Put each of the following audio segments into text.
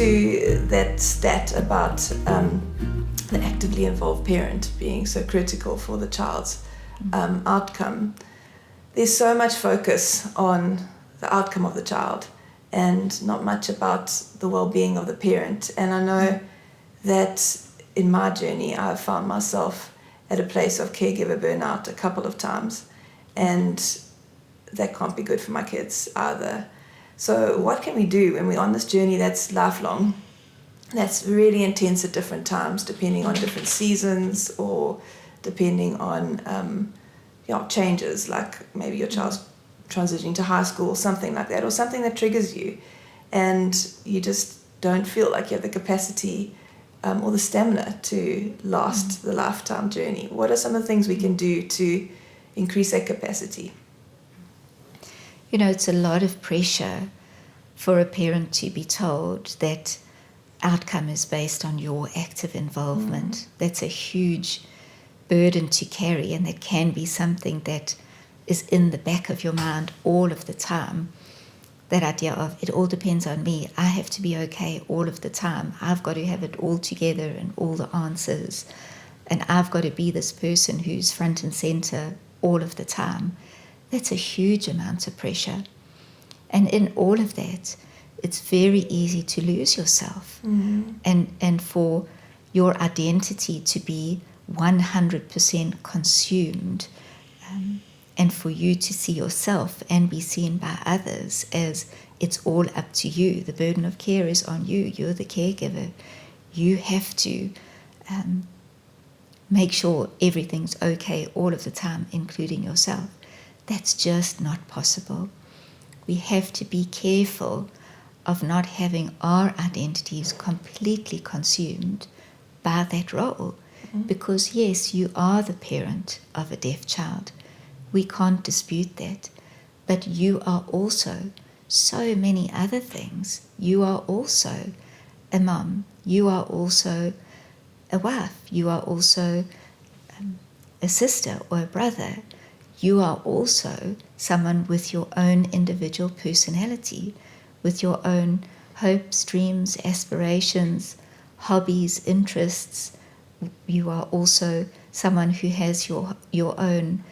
to that stat about the actively involved parent being so critical for the child's outcome, there's so much focus on the outcome of the child and not much about the well-being of the parent. And I know that in my journey, I've found myself at a place of caregiver burnout a couple of times, and that can't be good for my kids either. So what can we do when we're on this journey that's lifelong, that's really intense at different times, depending on different seasons or depending on changes, like maybe your child's transitioning to high school or something like that, or something that triggers you, and you just don't feel like you have the capacity or the stamina to last the lifetime journey. What are some of the things we can do to increase that capacity? You know, it's a lot of pressure for a parent to be told that outcome is based on your active involvement. That's a huge burden to carry, and that can be something that is in the back of your mind all of the time. That idea of it all depends on me. I have to be okay all of the time. I've got to have it all together and all the answers. And I've got to be this person who's front and center all of the time. That's a huge amount of pressure. And in all of that, it's very easy to lose yourself and for your identity to be 100% consumed, and for you to see yourself and be seen by others as it's all up to you. The burden of care is on you. You're the caregiver. You have to make sure everything's okay all of the time, including yourself. That's just not possible. We have to be careful of not having our identities completely consumed by that role. Because yes, you are the parent of a deaf child. We can't dispute that. But you are also so many other things. You are also a mum. You are also a wife. You are also a sister or a brother. You are also someone with your own individual personality, with your own hopes, dreams, aspirations, hobbies, interests. You are also someone who has your own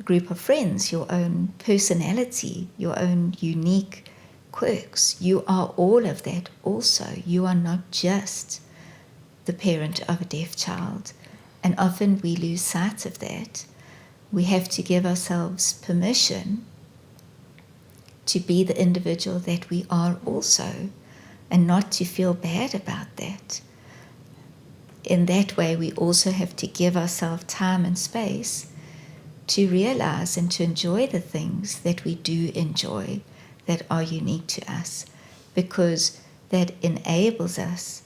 group of friends, your own personality, your own unique quirks. You are all of that also. You are not just the parent of a deaf child. And often we lose sight of that. We have to give ourselves permission to be the individual that we are also, and not to feel bad about that. In that way, we also have to give ourselves time and space to realize and to enjoy the things that we do enjoy that are unique to us, because that enables us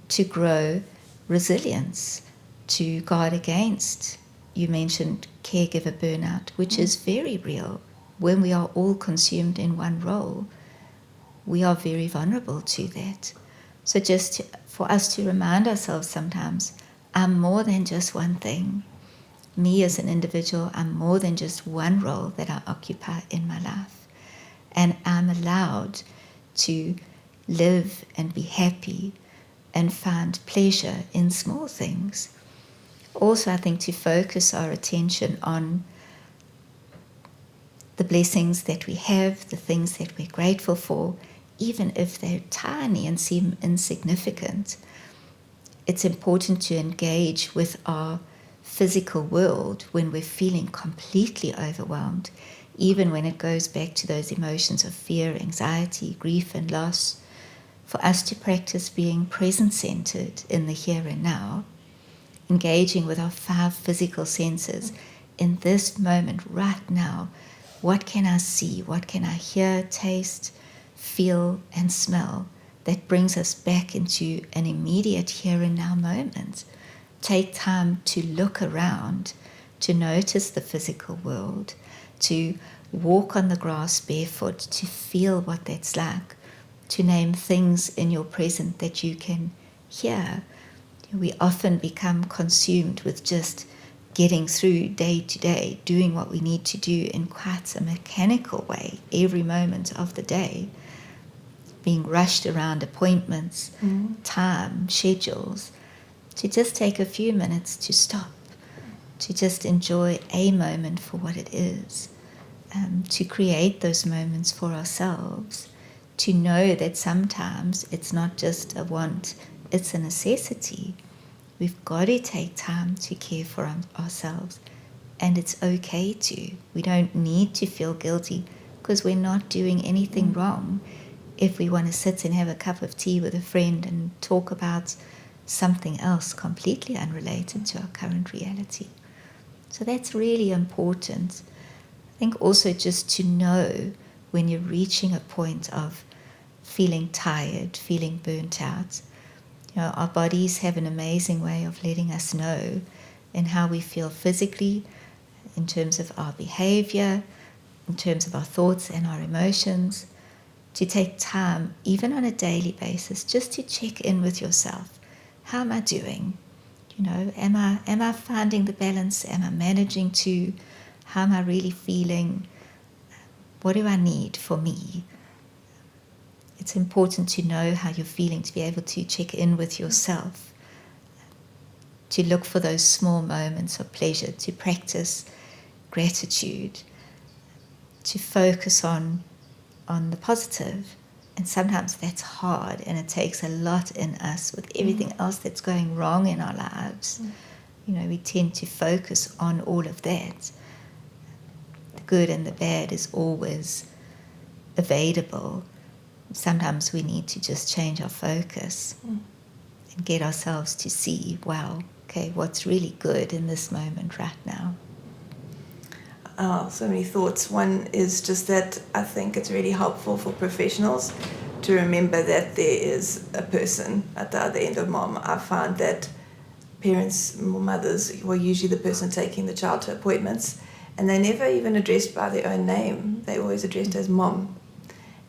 to grow resilience, to guard against. You mentioned caregiver burnout, which is very real. When we are all consumed in one role, we are very vulnerable to that. So just for us to remind ourselves sometimes, I'm more than just one thing. Me as an individual, I'm more than just one role that I occupy in my life. And I'm allowed to live and be happy and find pleasure in small things. Also, I think to focus our attention on the blessings that we have, the things that we're grateful for, even if they're tiny and seem insignificant. It's important to engage with our physical world when we're feeling completely overwhelmed, even when it goes back to those emotions of fear, anxiety, grief, and loss. For us to practice being present-centered in the here and now, engaging with our 5 physical senses in this moment right now. What can I see? What can I hear, taste, feel, and smell that brings us back into an immediate here and now moment? Take time to look around, to notice the physical world, to walk on the grass barefoot, to feel what that's like, to name things in your present that you can hear. We often become consumed with just getting through day to day, doing what we need to do in quite a mechanical way every moment of the day. being rushed around appointments, time, schedules, to just take a few minutes to stop, to just enjoy a moment for what it is, to create those moments for ourselves, to know that sometimes it's not just a want, it's a necessity. We've got to take time to care for ourselves, and it's okay to. We don't need to feel guilty because we're not doing anything wrong. If we want to sit and have a cup of tea with a friend and talk about something else completely unrelated to our current reality. So that's really important. I think also just to know when you're reaching a point of feeling tired, feeling burnt out. You know, our bodies have an amazing way of letting us know in how we feel physically, in terms of our behavior, in terms of our thoughts and our emotions, to take time, even on a daily basis, just to check in with yourself. How am I doing? You know, am I finding the balance? Am I managing to? How am I really feeling? What do I need for me? It's important to know how you're feeling, to be able to check in with yourself, to look for those small moments of pleasure, to practice gratitude, to focus on the positive. And sometimes that's hard, and it takes a lot in us with everything else that's going wrong in our lives. You know, we tend to focus on all of that. The good and the bad is always available. Sometimes we need to just change our focus and get ourselves to see, wow, okay, what's really good in this moment right now. So many thoughts. One is just that I think it's really helpful for professionals to remember that there is a person at the other end of mom. I found that parents, mothers, were usually the person taking the child to appointments, and they're never even addressed by their own name. They're always addressed as mom.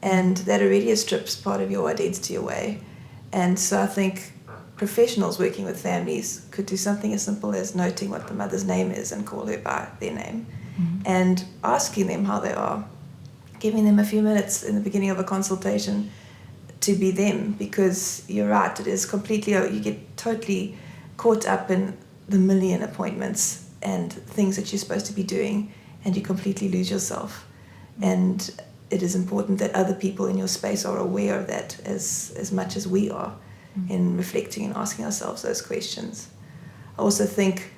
And that already strips part of your identity away. And so I think professionals working with families could do something as simple as noting what the mother's name is and call her by their name, and asking them how they are, giving them a few minutes in the beginning of a consultation to be them, because you're right, it is completely, you get totally caught up in the million appointments and things that you're supposed to be doing, and you completely lose yourself. And it is important that other people in your space are aware of that as much as we are in reflecting and asking ourselves those questions. I also think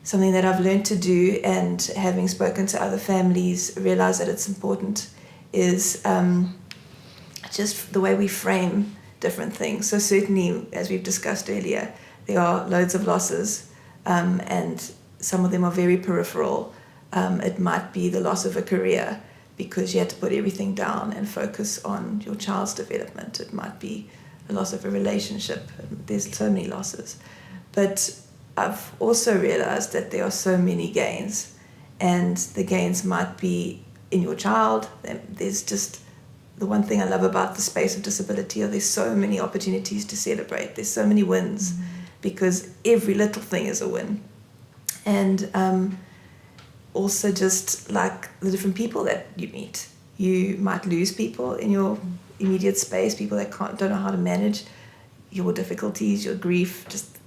something that I've learned to do, and having spoken to other families, realize that it's important, is just the way we frame different things. So certainly, as we've discussed earlier, there are loads of losses, and some of them are very peripheral. It might be the loss of a career because you had to put everything down and focus on your child's development. It might be the loss of a relationship. There's so many losses. But I've also realized that there are so many gains, and the gains might be in your child. There's just the one thing I love about the space of disability, there's so many opportunities to celebrate. There's so many wins, because every little thing is a win. And also just like the different people that you meet. You might lose people in your immediate space, people that don't know how to manage your difficulties, your grief, just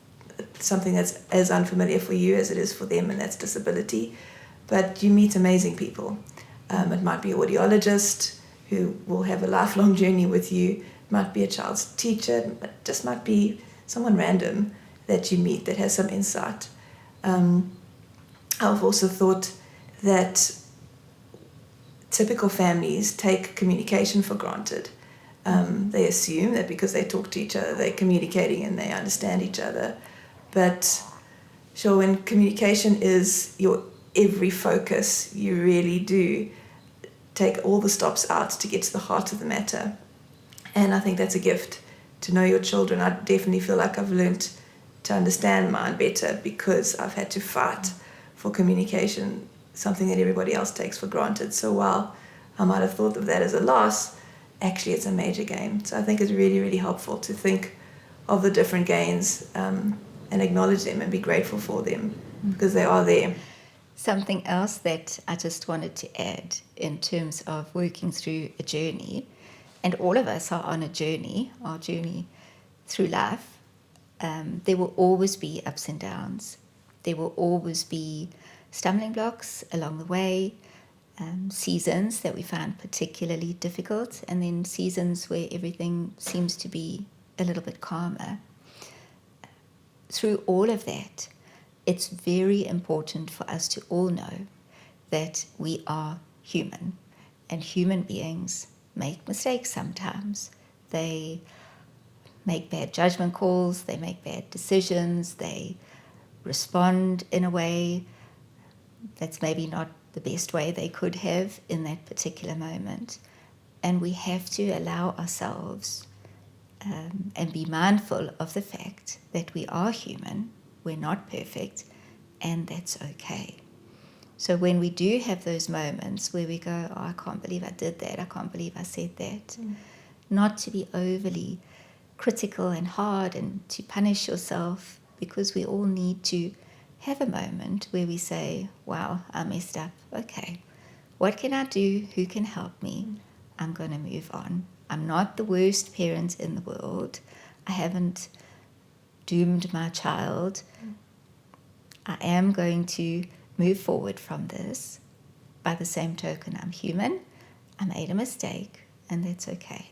something that's as unfamiliar for you as it is for them, and that's disability. But you meet amazing people. It might be an audiologist who will have a lifelong journey with you. It might be a child's teacher. It just might be someone random that you meet that has some insight. I've also thought that typical families take communication for granted. They assume that because they talk to each other, they're communicating and they understand each other. But sure, when communication is your every focus, you really do take all the stops out to get to the heart of the matter. And I think that's a gift, to know your children. I definitely feel like I've learned to understand mine better because I've had to fight for communication, something that everybody else takes for granted. So while I might have thought of that as a loss, actually it's a major gain. So I think it's really, really helpful to think of the different gains and acknowledge them and be grateful for them because they are there. Something else that I just wanted to add in terms of working through a journey, and all of us are on a journey, our journey through life. There will always be ups and downs. There will always be stumbling blocks along the way, seasons that we find particularly difficult, and then seasons where everything seems to be a little bit calmer. Through all of that, it's very important for us to all know that we are human, and human beings make mistakes sometimes. They make bad judgment calls, they make bad decisions, they respond in a way that's maybe not the best way they could have in that particular moment. And we have to allow ourselves and be mindful of the fact that we are human, we're not perfect, and that's okay. So when we do have those moments where we go, oh, I can't believe I did that, I can't believe I said that, not to be overly critical and hard and to punish yourself, because we all need to have a moment where we say, wow, I messed up. Okay, what can I do? Who can help me? I'm going to move on. I'm not the worst parent in the world. I haven't doomed my child. I am going to move forward from this. By the same token, I'm human. I made a mistake, and that's okay.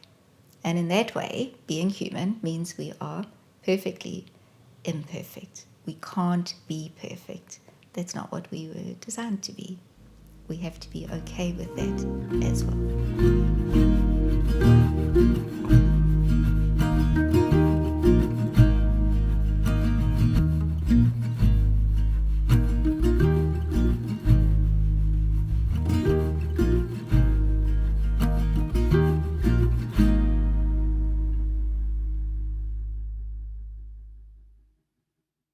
And in that way, being human means we are perfectly imperfect. We can't be perfect. That's not what we were designed to be. We have to be okay with that as well.